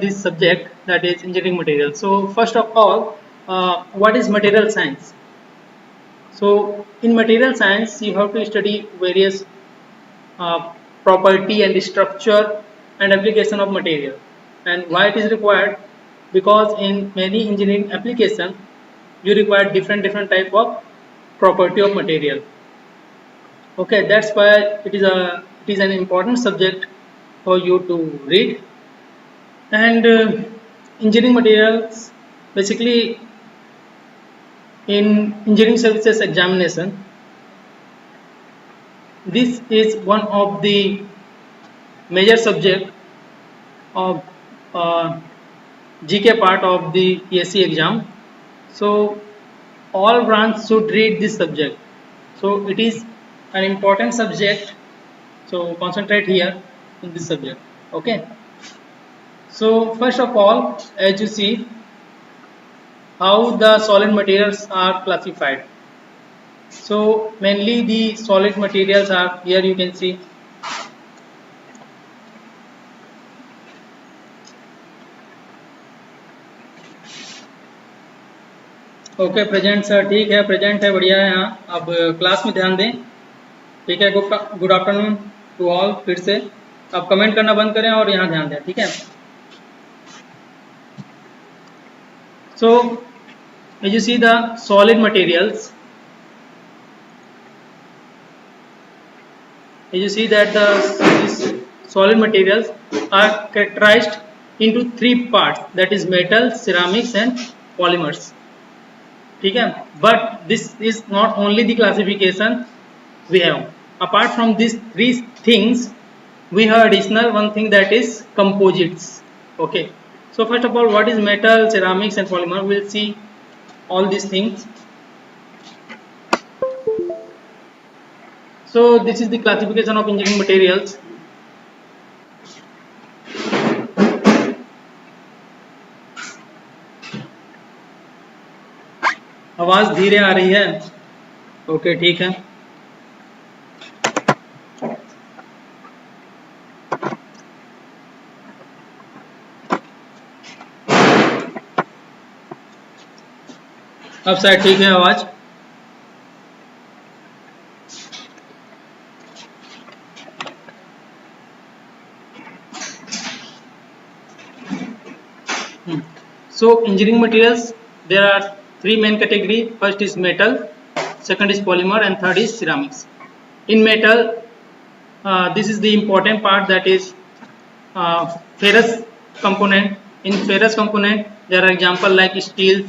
this subject, that is engineering material. So first of all, what is material science? So in material science, you have to study various property and structure and application of material. And why it is required? Because in many engineering application, you require different type of property of material. Okay, that's why it is an important subject for you to read. And engineering materials, basically in engineering services examination, this is one of the major subject of GK part of the PSC exam. So all branch should read this subject. So it is an important subject. So concentrate here in this subject. Okay. So first of all, as you see, how the solid materials are classified. So mainly the solid materials are here, you can see. Okay present sir, ठीक है, present है, बढ़िया है। यहाँ अब class में ध्यान दें, ठीक है। Good afternoon to all. फिर से अब कमेंट करना बंद करें और यहाँ ध्यान दें, ठीक है। सो as you see the solid materials, as you see that these solid materials are characterized into three parts, that is metal, ceramics and polymers, ठीक है। but this is not only the classification we have. Apart from these three things, we have additional one thing, that is composites. Okay, so first of all, what is metal, ceramics and polymer? We'll see all these things. So this is the classification of engineering materials. आवाज धीरे आ रही है? Okay, ठीक है। अब शायद ठीक है आवाज। So engineering materials, there are three main category. First is metal, second is polymer and third is ceramics. In metal, this is the important part, that is ferrous component. In ferrous component, there are example like steel,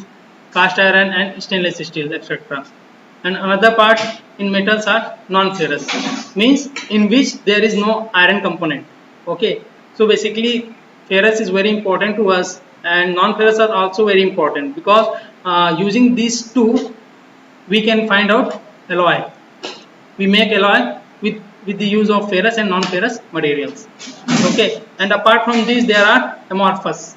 cast iron and stainless steel, etc. And another part in metals are non-ferrous, means in which there is no iron component. Okay, so basically ferrous is very important to us, and non-ferrous are also very important, because using these two we can find out alloy. We make alloy with the use of ferrous and non-ferrous materials. Okay, and apart from this, there are amorphous,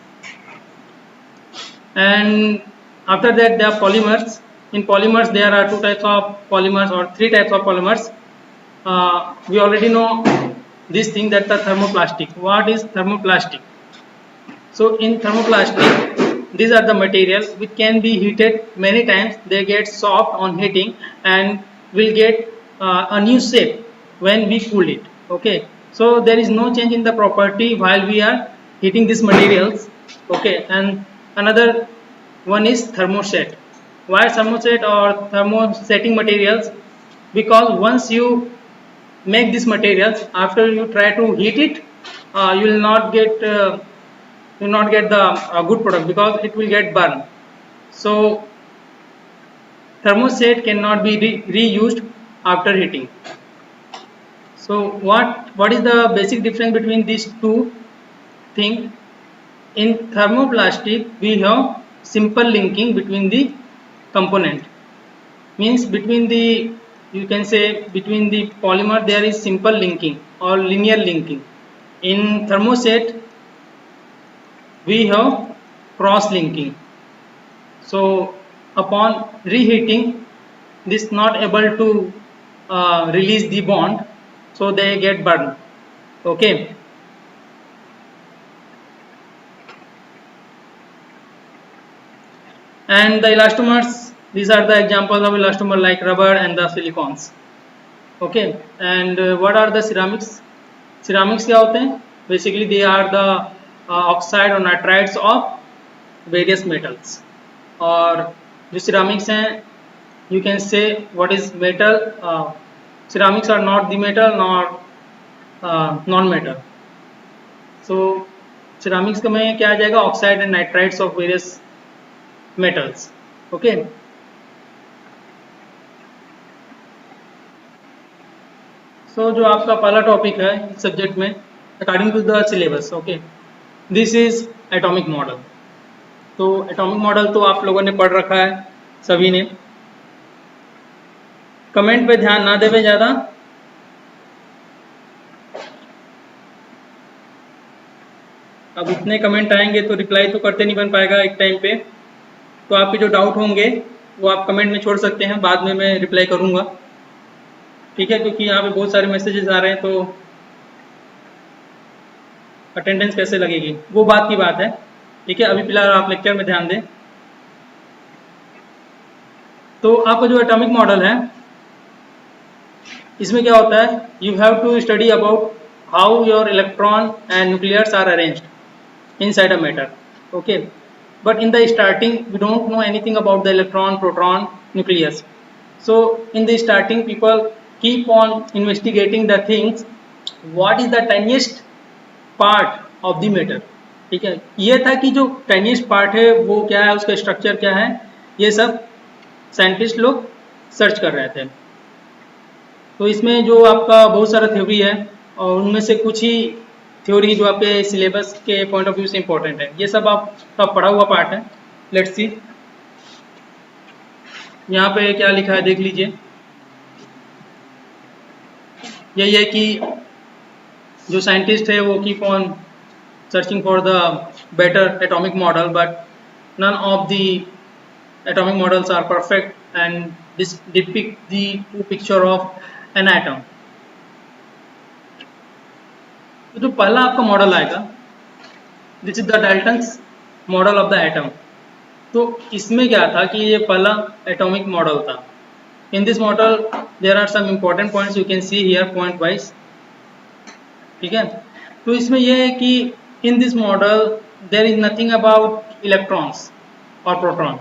and after that there are polymers. In polymers, there are two types of polymers or three types of polymers. We already know this thing, that the thermoplastic. What is thermoplastic? So in thermoplastic, these are the materials which can be heated many times. They get soft on heating and will get a new shape when we cool it. Okay, so there is no change in the property while we are heating these materials. Okay, and another one is thermoset. Why thermoset or thermosetting materials? Because once you make these materials, after you try to heat it, you will not get the good product, because it will get burned. So thermoset cannot be reused after heating. So what is the basic difference between these two things? In thermoplastic, we have simple linking between the component, means between the, you can say, between the polymer there is simple linking or linear linking. In thermoset, we have cross linking. So upon reheating, this not able to release the bond, so they get burned. Okay, And the elastomers, these are the examples of elastomer like rubber and the silicons. Okay, and what are the ceramics? Ceramics क्या होते हैं? Basically they are the oxide or nitrides of various metals. और जो ceramics हैं, you can say what is metal. Ceramics are not the metal nor non-metal. So ceramics का में क्या आ जाएगा? Oxide and nitrides of various metals. Okay. So जो आपका पहला टॉपिक है इस सब्जेक्ट में, according to the syllabus, okay, this is atomic model. तो एटॉमिक मॉडल तो आप लोगों ने पढ़ रखा है सभी ने. कमेंट पे ध्यान ना देवे ज़्यादा. अब इतने कमेंट आएंगे तो रिप्लाई तो करते नहीं बन पाएगा एक टाइम पे. तो आपके जो डाउट होंगे वो आप कमेंट में छोड़ सकते हैं, बाद में मैं रिप्लाई करूँगा. ठीक है, क्योंकि यहाँ पे बहुत सारे मैसेजेस आ रहे हैं तो अटेंडेंस कैसे लगेगी वो बात की बात है. ठीक है, अभी फिलहाल आप लेक्चर में ध्यान दें. तो आपका जो एटॉमिक मॉडल है इसमें क्या होता है, you have to study about how your electron and nucleus are arranged inside a matter. Okay, but in the starting we don't know anything about the electron, proton, nucleus. So in the starting people keep on investigating the things, what is the tiniest part of the matter. ठीक है, ये था कि जो tiniest part है वो क्या है, उसका स्ट्रक्चर क्या है, ये सब साइंटिस्ट लोग सर्च कर रहे थे. तो इसमें जो आपका बहुत सारा थ्योरी है और उनमें से कुछ ही थ्योरी जो आपके सिलेबस के पॉइंट ऑफ व्यू से इम्पोर्टेंट है. ये सब आपका पढ़ा हुआ पार्ट है. लेट्स सी यहाँ पे क्या लिखा है, देख लीजिए. यही है कि जो साइंटिस्ट है वो keep on searching for the better atomic model, but none of the atomic models are perfect and this depict the true picture of an atom. तो जो पहला आपका मॉडल आएगा, this is the Dalton's model of the atom. तो इसमें क्या था कि ये पहला एटॉमिक मॉडल था. In this model there are some important points, you can see here point wise. ठीक है, तो इसमें यह है कि in this model there is nothing about electrons और proton.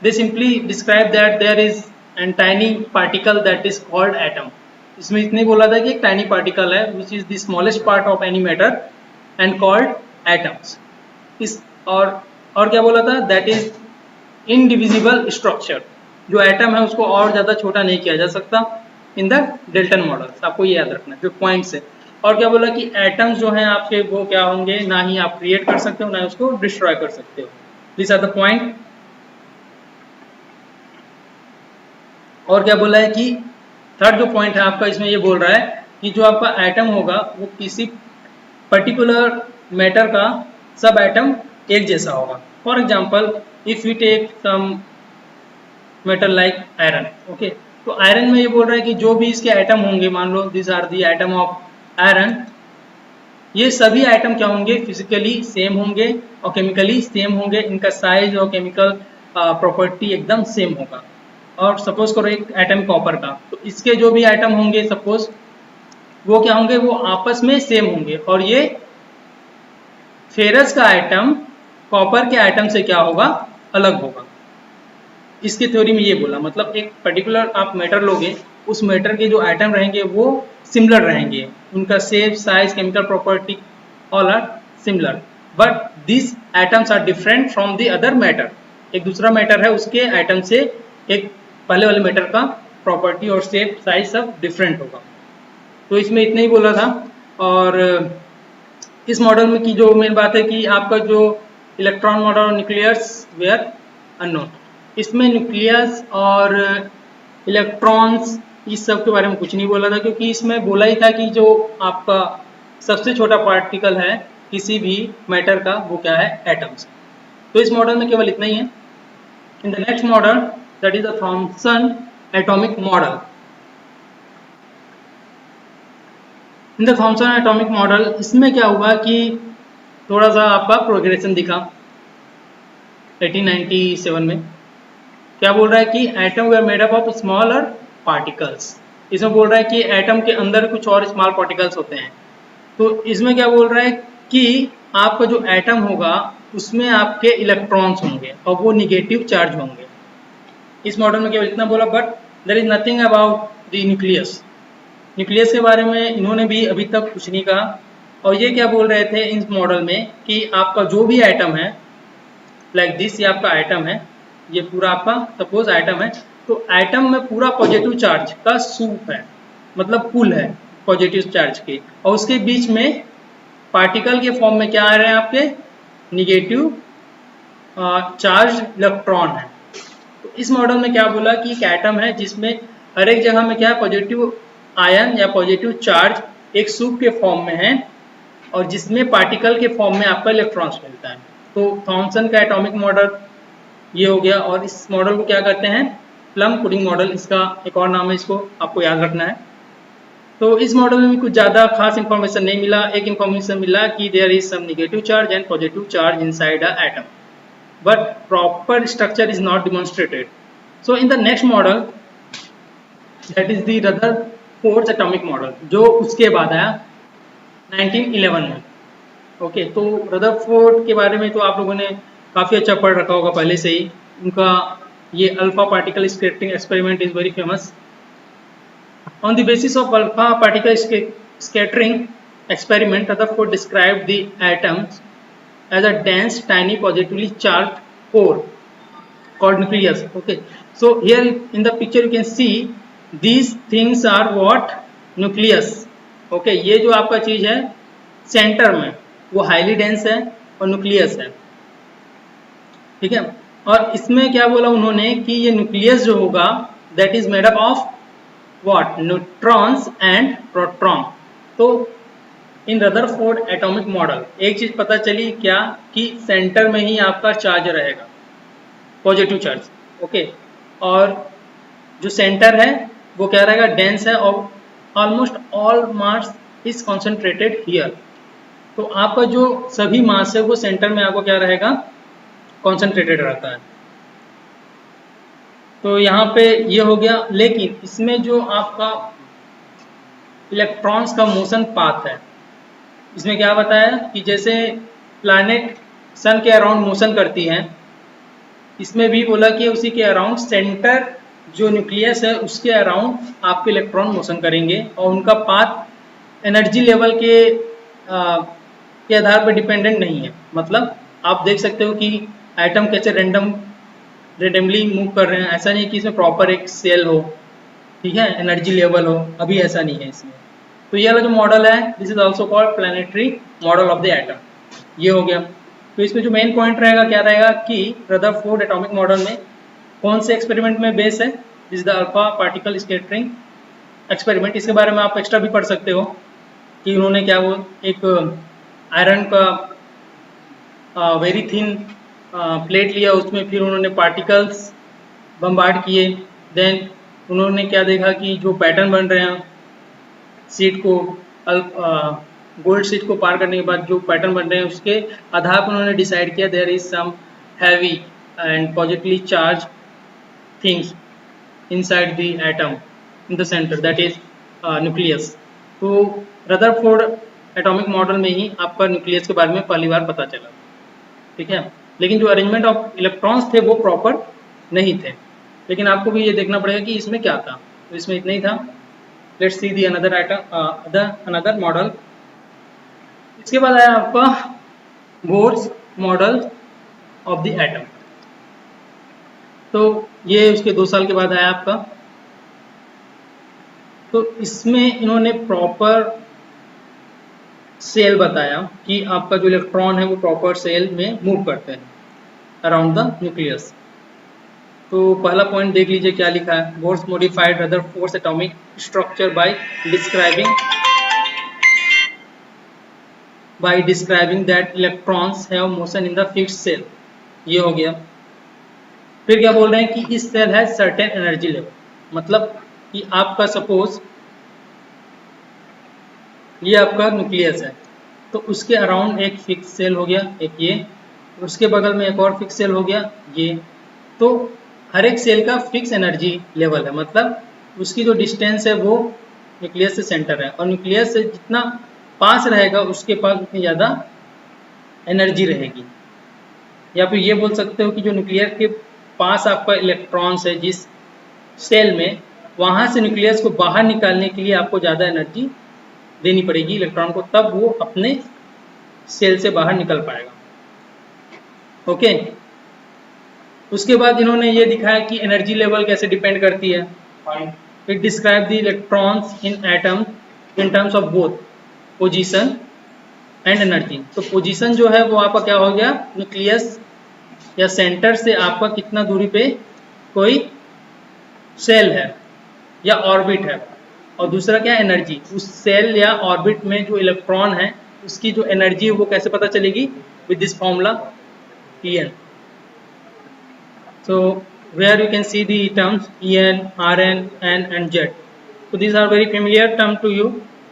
They simply describe that there is an tiny particle that is called atom. इसमें इतने बोला था कि एक टाइनी पार्टिकल है which is the smallest part of any matter and called atoms. इस और क्या बोला था, दैट इज इनडिविजिबल स्ट्रक्चर. जो एटम है उसको और ज़्यादा छोटा नहीं किया जा सकता इन द डेल्टन मॉडल. आपको ये याद रखना जो पॉइंट्स है. और क्या बोला कि एटम्स जो हैं आपके वो क्या होंगे, ना ही आप क्रिएट कर सकते हो ना ही उसको डिस्ट्रॉय कर सकते हो. This are the point. और क्या बोला है कि थर्ड जो पॉइंट है आपका इसमें ये बोल रहा है कि जो आपका एटम होगा वो किसी पर्टिकुलर मैटर का सब एटम एक जैसा होगा. For example if you take some metal like iron. Okay, तो आयरन में ये बोल रहा है कि जो भी इसके एटम होंगे, मान लो this are the atom of iron, ये सभी एटम क्या होंगे, फिजिकली सेम होंगे और केमिकली सेम होंगे. इनका साइज और केमिकल प्रॉपर्टी एकदम सेम होगा. और सपोज करो एक एटम कॉपर का, तो इसके जो भी एटम होंगे सपोज वो क्या होंगे, वो आपस में सेम होंगे. और ये फेरस का आइटम कॉपर के आइटम से क्या होगा, अलग होगा. इसकी थ्योरी में ये बोला, मतलब एक पर्टिकुलर आप मैटर लोगे, उस मैटर के जो आइटम रहेंगे वो सिमिलर रहेंगे, उनका shape, size, chemical property all are similar, but this atoms are different from the other matter. एक दूसरा मैटर है उसके आइटम से एक पहले वाले मैटर का प्रॉपर्टी और शेप, साइज सब डिफरेंट होगा. तो इसमें इतना ही बोला था. और इस मॉडल में की जो मेन बात है कि आपका जो इलेक्ट्रॉन मॉडल और न्यूक्लियस वेयर अननोन. इसमें न्यूक्लियस और इलेक्ट्रॉन्स इस सब के बारे में कुछ नहीं बोला था, क्योंकि इसमें बोला ही था कि जो आपका सबसे छोटा पार्टिकल है किसी भी मैटर का वो क्या है, एटम्स. तो इस मॉडल में केवल इतना ही है. In the next model that is the Thomson atomic model. In the Thomson atomic model इसमें क्या हुआ कि थोड़ा सा आपका प्रोग्रेशन दिखा. 1897 में। क्या बोल रहा है कि atom they are made up of smaller particles. इसमें बोल रहा है कि एटम के अंदर कुछ और स्मॉल पार्टिकल्स होते हैं। तो इसमें क्या बोल रहा है कि आपका जो एटम होगा उसमें आपके इलेक्ट्रॉन्स होंगे और वो निगेटिव चार्ज होंगे। इस मॉडल में केवल इतना बोला, but there is nothing about the nucleus. Nucleus के बारे में इन्होंने भी अभी तक कुछ नहीं कहा। और ये क्या बोल रहे थे इस मॉडल में कि आपका जो भी एटम है, लाइक दिस, ये आपका एटम है, ये पूरा आपका सपोज एटम है, तो एटम में पूरा पॉजिटिव चार्ज का सूप है, मतलब पुल है पॉजिटिव चार्ज के, और उसके बीच में पार्टिकल के फॉर्म में क्या आ रहे हैं आपके निगेटिव चार्ज इलेक्ट्रॉन है। तो इस मॉडल में क्या बोला कि एक एटम है जिसमें हर एक जगह में क्या है पॉजिटिव आयन या पॉजिटिव चार्ज एक सूप के फॉर्म में है, और जिसमें पार्टिकल के फॉर्म में आपका इलेक्ट्रॉन्स मिलता है। तो थॉमसन का एटॉमिक मॉडल ये हो गया। और इस मॉडल को क्या कहते हैं, प्लम पुडिंग मॉडल, इसका एक और नाम है, इसको आपको याद रखना है। तो इस मॉडल में भी कुछ ज़्यादा खास इंफॉर्मेशन नहीं मिला। एक इंफॉर्मेशन मिला कि there is some negative charge and positive charge inside a atom, but proper structure is not demonstrated. So in the next model, that is the Rutherford atomic model, जो उसके बाद आया 1911 में। ओके, तो रदरफोर्ड के बारे में तो आप लोगों ने काफ़ी अच्छा पढ़ रखा होगा पहले से ही। उनका ये alpha particle scattering experiment is very famous. On the basis of alpha particle scattering experiment, Rutherford described the atoms as a dense, tiny, positively charged core called nucleus. Okay, so here in the picture you can see these things are what? Nucleus. Okay, ये जो आपका चीज है centre में वो highly dense है और nucleus है, ठीक है। और इसमें क्या बोला उन्होंने कि ये न्यूक्लियस जो होगा that is made up of what? Neutrons and proton. तो इन रदरफोर्ड एटॉमिक मॉडल एक चीज पता चली क्या, कि सेंटर में ही आपका चार्ज रहेगा, पॉजिटिव चार्ज। ओके, और जो सेंटर है वो क्या रहेगा, डेंस है, और almost all mass is concentrated here. तो आपका जो सभी मास है वो सेंटर में आपको क्या रहेगा, कॉन्सेंट्रेटेड रहता है। तो यहाँ पे ये हो गया। लेकिन इसमें जो आपका इलेक्ट्रॉन्स का मोशन पाथ है, इसमें क्या बताया कि जैसे प्लैनेट सन के अराउंड मोशन करती हैं, इसमें भी बोला कि उसी के अराउंड सेंटर जो न्यूक्लियस है उसके अराउंड आपके इलेक्ट्रॉन मोशन करेंगे, और उनका पाथ एनर्जी लेवल के आधार पर डिपेंडेंट नहीं है। मतलब आप देख सकते हो कि एटम कैसे रेंडमली मूव कर रहे हैं, ऐसा नहीं कि इसमें प्रॉपर एक सेल हो, ठीक है, एनर्जी लेवल हो, अभी ऐसा नहीं है इसमें। तो ये वाला जो मॉडल है this is also called planetary model of the atom, ये हो गया। तो इसमें जो मेन पॉइंट रहेगा क्या रहेगा कि रदरफोर्ड एटॉमिक मॉडल में कौन से एक्सपेरिमेंट में बेस है, this is the alpha particle scattering experiment. इसके बारे में आप एक्स्ट्रा भी पढ़ सकते हो कि उन्होंने क्या वो एक आयरन का वेरी थिन प्लेट लिया, उसमें फिर उन्होंने पार्टिकल्स बम्बार्ड किए, देन उन्होंने क्या देखा कि जो पैटर्न बन रहे हैं सीट को गोल्ड सीट को पार करने के बाद जो पैटर्न बन रहे हैं उसके आधार पर उन्होंने डिसाइड किया there is some heavy and positively charge things inside the atom in the centre, that is nucleus. तो रदरफोर्ड एटॉमिक मॉडल में ही आपका न्यूक्लियस के बारे में पहली बार पता चला, ठीक है। लेकिन जो अरेंजमेंट ऑफ इलेक्ट्रॉन्स थे वो प्रॉपर नहीं थे। लेकिन आपको भी ये देखना पड़ेगा कि इसमें क्या था। तो इसमें इतना ही था। Let's see the another model. इसके बाद आया आपका Bohr's model of the atom. तो ये उसके 2 साल के बाद आया आपका। तो इसमें इन्होंने प्रॉपर सेल बताया कि आपका जो इलेक्ट्रॉन है वो प्रॉपर सेल में मूव करते हैं अराउंड द न्यूक्लियस। तो पहला पॉइंट देख लीजिए क्या लिखा है, Bohr's modified Rutherford atomic structure by describing that electrons have motion in the fixed shell, ये हो गया। फिर क्या बोल रहे हैं कि इस सेल है सर्टेन एनर्जी लेवल, मतलब कि आपका सपोज ये आपका न्यूक्लियस है तो उसके अराउंड एक फिक्स सेल हो गया, एक ये, उसके बगल में एक और फिक्स सेल हो गया ये। तो हर एक सेल का फिक्स एनर्जी लेवल है, मतलब उसकी जो डिस्टेंस है वो न्यूक्लियस से सेंटर है, और न्यूक्लियस से जितना पास रहेगा उसके पास उतनी ज़्यादा एनर्जी रहेगी। या फिर ये बोल सकते हो कि जो न्यूक्लियस के पास आपका इलेक्ट्रॉन्स है जिस सेल में, वहाँ से न्यूक्लियस को बाहर निकालने के लिए आपको ज़्यादा एनर्जी देनी पड़ेगी इलेक्ट्रॉन को, तब वो अपने सेल से बाहर निकल पाएगा। ओके, उसके बाद इन्होंने ये दिखाया कि एनर्जी लेवल कैसे डिपेंड करती है। It describe the electrons in atom in terms of both position and energy. तो पोजीशन जो है वो आपका क्या हो गया, न्यूक्लियस या सेंटर से आपका कितना दूरी पे कोई सेल है या ऑर्बिट है, और दूसरा क्या, एनर्जी। उस सेल या ऑर्बिट में जो इलेक्ट्रॉन है उसकी जो एनर्जी है वो कैसे पता चलेगी, with this formula En. So where you can see the terms En, Rn, N and Z. So these are very familiar term to you.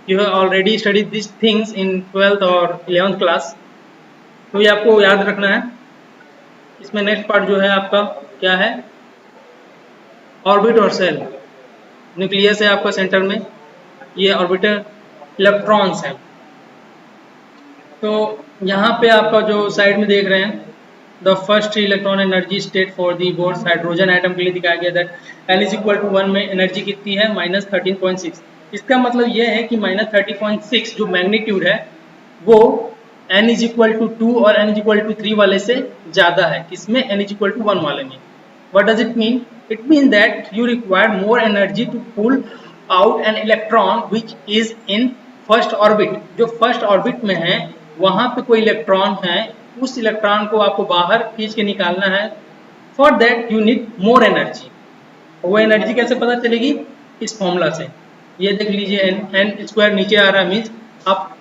You have already studied these things in 12th or 11th class. तो ये आपको याद रखना है। इसमें next part जो है आपका क्या है, ऑर्बिट और सेल। न्यूक्लियस है आपका सेंटर में, ये ऑर्बिटर इलेक्ट्रॉन्स हैं। तो यहाँ पे आपका जो साइड में देख रहे हैं, the first electron energy state for the Bohr's hydrogen atom के लिए दिखाया गया that N is equal to 1 में एनर्जी कितनी है, -13.6। इसका मतलब ये है कि -30.6 जो मैग्नीट्यूड है वो N इज इक्वल टू 2 और N इज इक्वल टू 3 वाले से ज़्यादा है। किसमें, N इज इक्वल टू 1 वाले में। What does it mean? It means that you require more energy to pull out an electron which is in first orbit। जो first orbit में है वहाँ पे कोई इलेक्ट्रॉन है, उस इलेक्ट्रॉन को आपको बाहर खींच के निकालना है। For that you need more energy. वो एनर्जी कैसे पता चलेगी, इस फॉर्मूला से। ये देख लीजिए, n स्क्वायर नीचे आ रहा है, मीन्स आप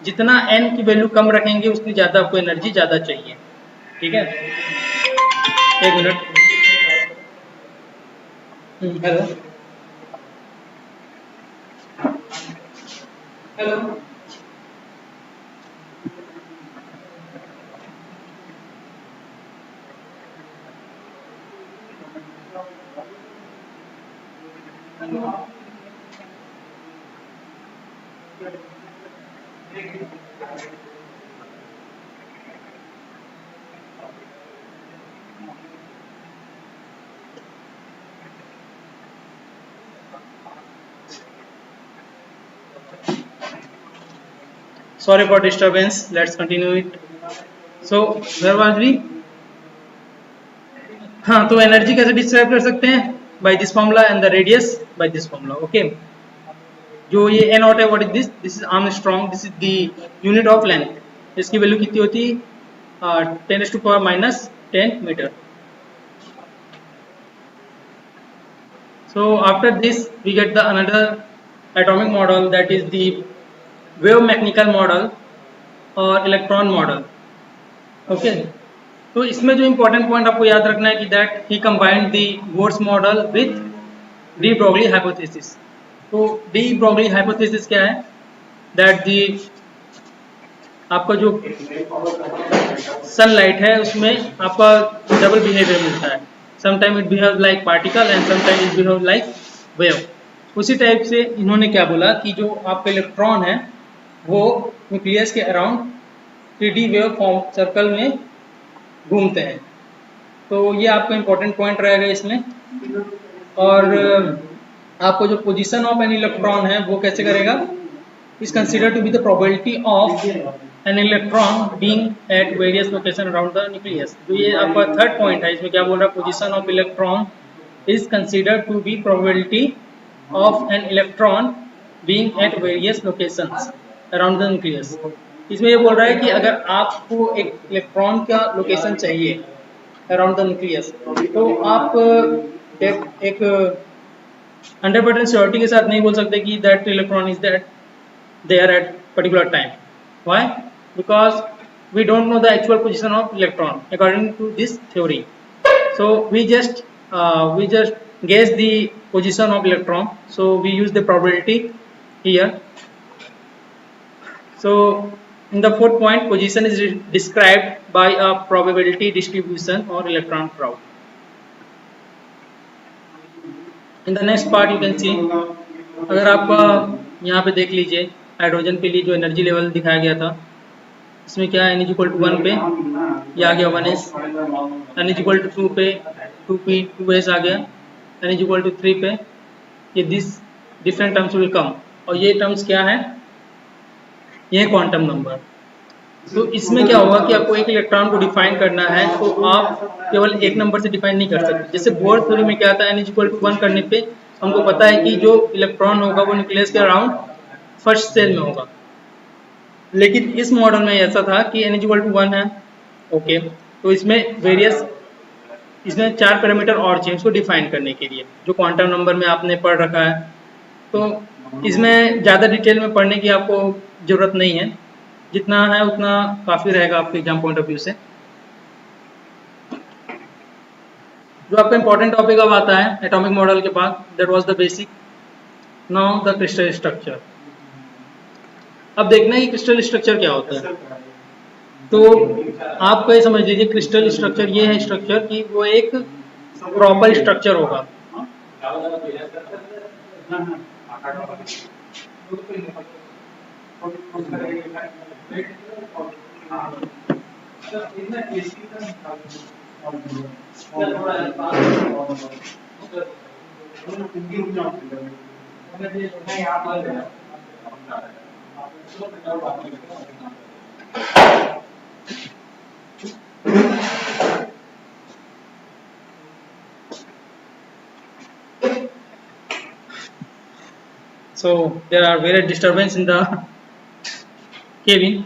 जितना n की वैल्यू कम रखेंगे उतनी ज़्यादा आपको एनर्जी ज़्यादा चाहिए। ठीक है, एक minute. Hello hello, sorry for disturbance, let's continue it. So where was we? हाँ, तो एनर्जी कैसे डिस्क्राइब कर सकते हैं, by this formula and the radius by this formula. Okay, जो ये n नॉट है, what is this, this is Armstrong, this is the unit of length. इसकी वैल्यू कितनी होती है, 10⁻⁻10 metre. So after this we get the another atomic model, that is the wave mechanical model और electron model. Okay, तो इसमें जो important point आपको याद रखना है कि that he combined the Bohr's model with de Broglie hypothesis. तो डी ब्रोगली हाइपोथेसिस क्या है, दैट दी आपका जो सनलाइट है उसमें आपका डबल बिहेवियर मिलता है। Sometime it behave like particle and sometime it behave like wave. उसी टाइप से इन्होंने क्या बोला कि जो आपका इलेक्ट्रॉन है वो न्यूक्लियस के around 3D wave form circle में घूमते हैं। तो ये आपका इम्पोर्टेंट पॉइंट रहेगा इसमें। और आपको जो पोजीशन ऑफ एन इलेक्ट्रॉन है वो कैसे करेगा, is consider to be the probability of an electron being at various location around the nucleus. तो ये आपका थर्ड पॉइंट है, इसमें क्या बोल रहा है, position of electron is consider to be probability of an electron being at various locations around the nucleus. इसमें ये बोल रहा है कि अगर आपको एक इलेक्ट्रॉन का लोकेशन चाहिए अराउंड द न्यूक्लियस, तो आप एक 100% श्योरिटी के साथ नहीं बोल सकते कि that electron is that there at particular time. Why? Because we don't know the actual position of electron according to this theory. So we just guess the position of electron. So we use the probability here. So In the fourth point, position is described by a probability distribution or electron crowd. In the next part you can see, अगर आप यहाँ पे देख लीजिए hydrogen के लिए जो energy level दिखाया गया था, इसमें क्या है, n = 1 पे ये आ गया 1s, n = 2 पे 2p 2s आ गया, n = 3 पे ये this different terms will come, और ये टर्म्स क्या है, ये क्वांटम नंबर। तो इसमें क्या होगा कि आपको एक इलेक्ट्रॉन को डिफाइन करना है तो आप केवल एक नंबर से डिफाइन नहीं कर सकते। जैसे बोर थ्योरी में क्या था, n = 1 करने पे हमको पता है कि जो इलेक्ट्रॉन होगा वो न्यूक्लियस के अराउंड फर्स्ट सेल में होगा, लेकिन इस मॉडल में ऐसा था कि n = 1 है, ओके। तो इसमें वेरियस, इसमें 4 पैरामीटर और चाहिए उसको डिफाइन करने के लिए, जो क्वांटम नंबर में आपने पढ़ रखा है। तो इसमें ज़्यादा डिटेल में पढ़ने की आपको ज़रूरत नहीं है, जितना है उतना काफ़ी रहेगा आपके एग्जाम पॉइंट ऑफ व्यू से। जो आपका इंपॉर्टेंट टॉपिक अब आता है एटॉमिक मॉडल के बाद, that was the basic, now the crystal structure. अब देखना है कि क्रिस्टल स्ट्रक्चर क्या होता है। तो आप ये समझ लीजिए क्रिस्टल स्ट्रक्चर ये है स्ट्रक्चर कि वो एक प्रॉपर स्ट्रक्चर होगा। So there are various disturbance in the cabin.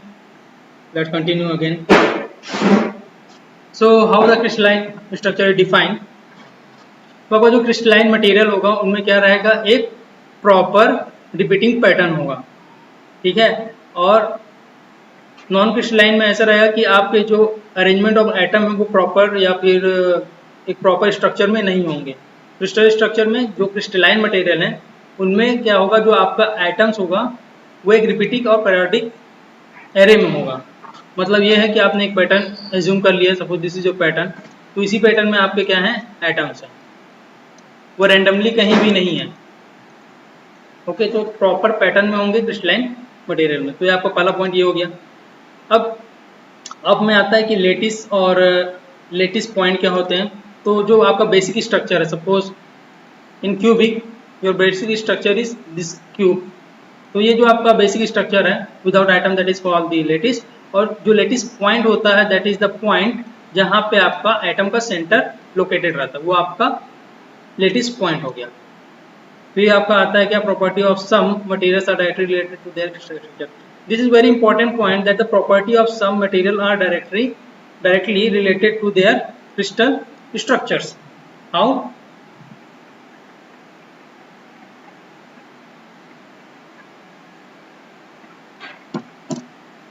Let's continue again. So how the crystalline structure is defined? तो आपका जो क्रिस्टलाइन मटेरियल होगा उनमें क्या रहेगा, एक प्रॉपर रिपीटिंग पैटर्न होगा, ठीक है। और नॉन क्रिस्टलाइन में ऐसा रहेगा कि आपके जो अरेंजमेंट ऑफ एटम है वो प्रॉपर या फिर एक प्रॉपर स्ट्रक्चर में नहीं होंगे। क्रिस्टल स्ट्रक्चर में जो क्रिस्टलाइन मटेरियल है उनमें क्या होगा, जो आपका एटम्स होगा वो एक रिपीटिंग और पीरियोडिक एरे में होगा। मतलब ये है कि आपने एक पैटर्न एज्यूम कर लिया, suppose this is your pattern, तो इसी पैटर्न में आपके क्या है, एटम्स हैं, वो रैंडमली कहीं भी नहीं है, ओके। तो प्रॉपर पैटर्न में होंगे क्रिस्टलाइन मटेरियल में। तो ये आपका पहला पॉइंट ये हो गया। अब में आता है कि लेटिस और लेटिस पॉइंट क्या होते हैं। तो जो आपका बेसिक स्ट्रक्चर है, suppose in cubic your basic structure is this cube, तो ये जो आपका बेसिक स्ट्रक्चर है without item that is called the lattice. और जो लेटिस पॉइंट होता है दैट इज द पॉइंट जहाँ पे आपका एटम का सेंटर लोकेटेड रहता है, वो आपका लेटिस पॉइंट हो गया। फिर आपका आता है क्या, property of some materials are directly related to their crystal structure. This is very important point that the property of some material are directly related to their crystal structures. How?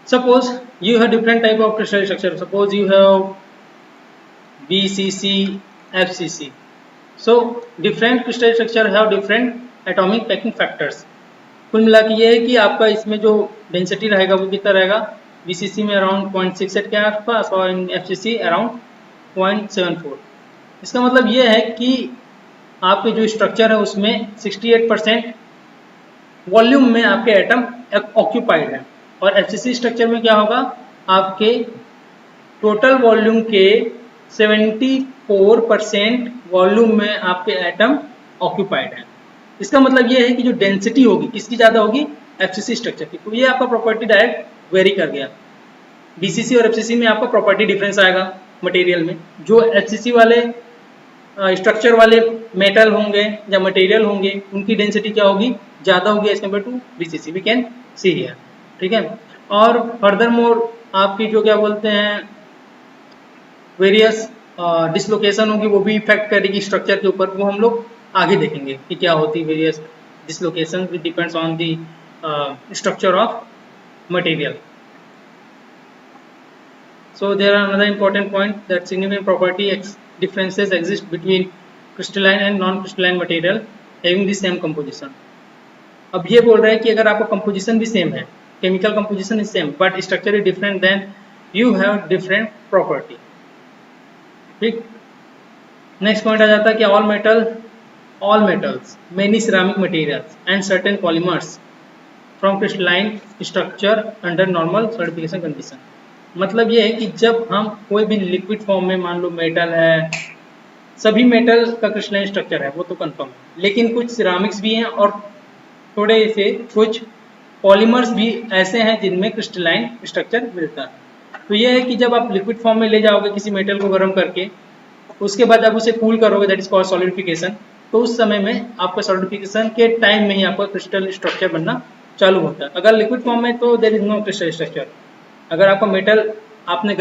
Suppose you have different type of crystal structure. Suppose you have BCC, FCC. So different crystal structure have different atomic packing factors. कुल मिला के ये है कि आपका इसमें जो density रहेगा वो कितना रहेगा, BCC में अराउंड 0.68 के आसपास और इन FCC अराउंड 0.74। इसका मतलब ये है कि आपके जो स्ट्रक्चर है उसमें 68% वॉल्यूम में आपके एटम ऑक्यूपाइड है, और FCC स्ट्रक्चर में क्या होगा, आपके टोटल वॉल्यूम के 74% वॉल्यूम में आपके एटम ऑक्यूपाइड है। इसका मतलब ये है कि जो डेंसिटी होगी किसकी ज़्यादा होगी, FCC स्ट्रक्चर की। तो ये आपका प्रॉपर्टी डायरेक्ट वेरी कर गया। BCC और FCC में आपका प्रॉपर्टी डिफरेंस आएगा मटेरियल में। जो FCC वाले स्ट्रक्चर वाले मेटल होंगे या मटेरियल होंगे उनकी डेंसिटी क्या होगी, ज़्यादा होगी as compare to BCC। We can see here, ठीक है। और फर्दर मोर आपकी जो क्या बोलते हैं वेरियस डिसलोकेशन होगी वो भी इफेक्ट करेगी स्ट्रक्चर के ऊपर, वो हम लोग आगे देखेंगे कि क्या होती है various dislocation, which depends on the structure of material. So there are another important point that significant property differences exist between crystalline and non-crystalline material having the same composition. अब ये बोल रहा है कि अगर आपका कंपोजिशन भी सेम है chemical composition is same but structure is different, then you have different property. ठीक. नेक्स्ट पॉइंट आ जाता है कि all metals, many ceramic materials and certain polymers from crystalline structure under normal solidification condition. मतलब ये है कि जब हम कोई भी लिक्विड फॉर्म में, मान लो मेटल है, सभी मेटल का क्रिस्टलाइन स्ट्रक्चर है वो तो कंफर्म है, लेकिन कुछ सिरामिक्स भी हैं और थोड़े से कुछ पॉलीमर्स भी ऐसे हैं जिनमें क्रिस्टलाइन स्ट्रक्चर मिलता है। तो ये है कि जब आप लिक्विड फॉर्म में ले जाओगे किसी मेटल को गर्म करके, उसके बाद आप उसे कूल करोगे, दैट इज कॉल्ड सॉलिडिफिकेशन, तो उस समय में आपका सॉलिडिफिकेशन के टाइम में ही आपका क्रिस्टल स्ट्रक्चर बनना चालू होता है। अगर लिक्विड फॉर्म में तो there is no crystal structure. अगर आपका मेटल आपने